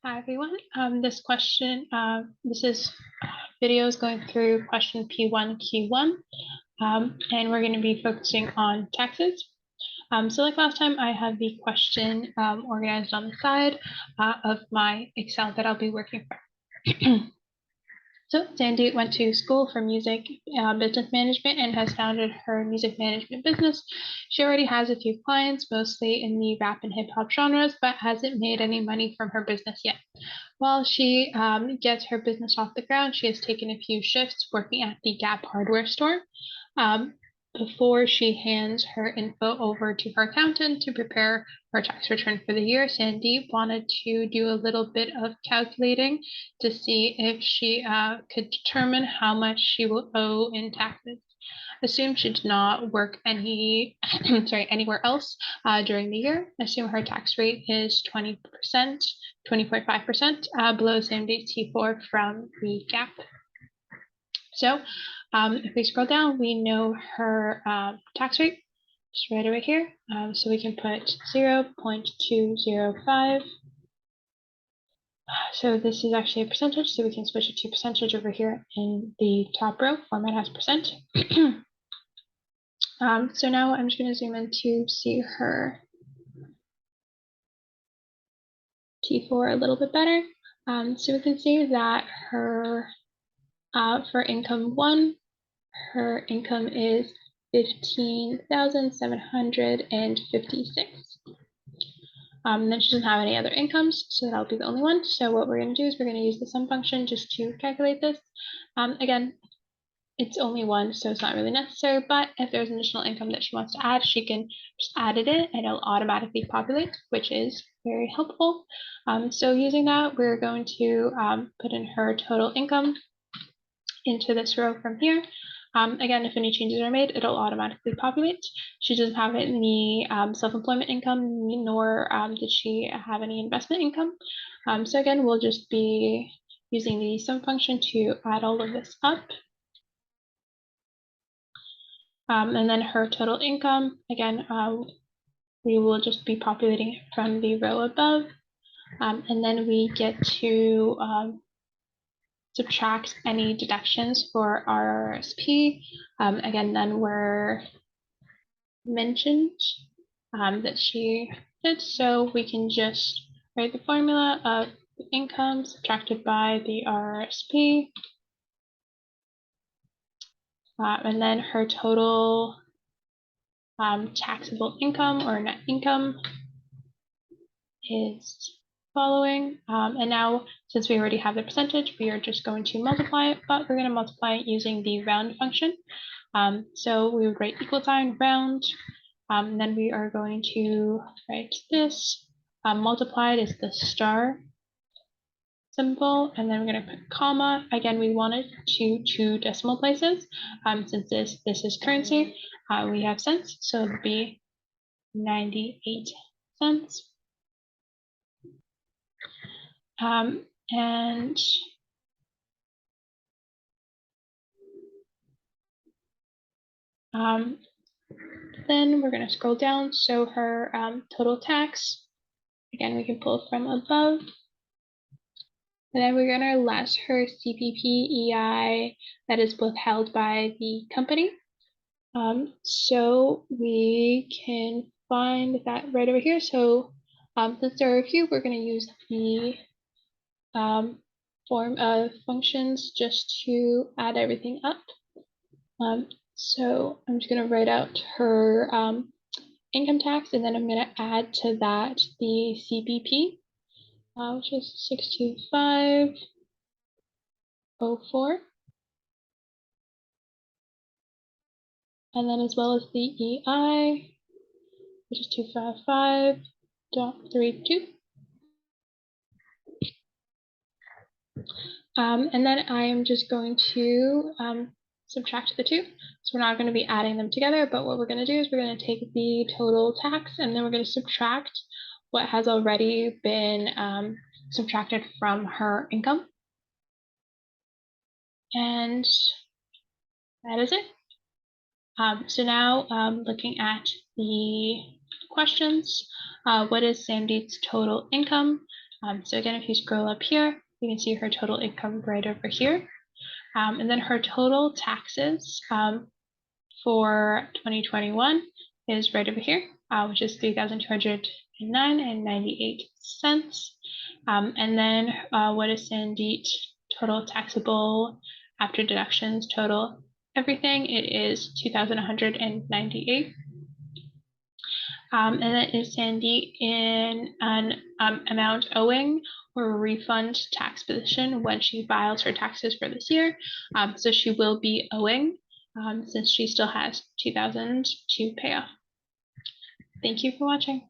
Hi everyone. This question, video is going through question P1Q1, and we're going to be focusing on taxes. So like last time, I have the question organized on the side of my Excel that I'll be working from. So Sandy went to school for music business management and has founded her music management business. She already has a few clients, mostly in the rap and hip hop genres, but hasn't made any money from her business yet. While she gets her business off the ground, she has taken a few shifts working at the Gap hardware store. Before she hands her info over to her accountant to prepare her tax return for the year, Sandy wanted to do a little bit of calculating to see if she could determine how much she will owe in taxes. Assume she did not work anywhere else during the year. Assume her tax rate is 20%, 20.5%, below Sandy's T4 from the Gap. So if we scroll down, we know her tax rate just right over here. So we can put 0.205. So this is actually a percentage, so we can switch it to percentage over here in the top row, format as percent. So now I'm just going to zoom in to see her T4 a little bit better. So we can see that her for income 1, her income is 15,756. Then she doesn't have any other incomes, so that'll be the only one. So what we're going to do is we're going to use the sum function just to calculate this. Again, it's only one, so it's not really necessary, but if there's additional income that she wants to add, she can just add it in and it'll automatically populate, which is very helpful. So using that, we're going to put in her total income into this row from here. Again, if any changes are made, it'll automatically populate. She doesn't have any self-employment income, nor did she have any investment income. So again, we'll just be using the sum function to add all of this up. And then her total income, again, we will just be populating it from the row above. And then we get to subtract any deductions for our RSP. Again, then we're mentioned that she did, so we can just write the formula of the income subtracted by the RSP. And then her total taxable income or net income is following. And now, since we already have the percentage, we are just going to multiply it, but we're going to multiply it using the round function. So we would write equal sign round, and then we are going to write this. Multiplied is the star symbol, and then we're going to put comma. Again, we want it to 2 decimal places. Since this is currency, we have cents, so it'll be 98 cents. Then we're going to scroll down. So her total tax, again, we can pull from above. And then we're going to less her CPP EI that is withheld by the company. So we can find that right over here. So since there are a few, we're going to use the form of functions just to add everything up. So I'm just going to write out her income tax, and then I'm going to add to that the CPP, which is 62504. And then as well as the EI, which is 255.32. And then I am just going to subtract the two. So we're not going to be adding them together, but what we're going to do is we're going to take the total tax and then we're going to subtract what has already been subtracted from her income. And that is it. So now looking at the questions, what is Sandeep's total income? So again, if you scroll up here, you can see her total income right over here. And then her total taxes for 2021 is right over here, which is $3,209.98. And then what is Sandeet total taxable after deductions total everything? It is $2,198. And then is Sandeet in an amount owing or refund tax position when she files her taxes for this year? So she will be owing since she still has $2,000 to pay off. Thank you for watching.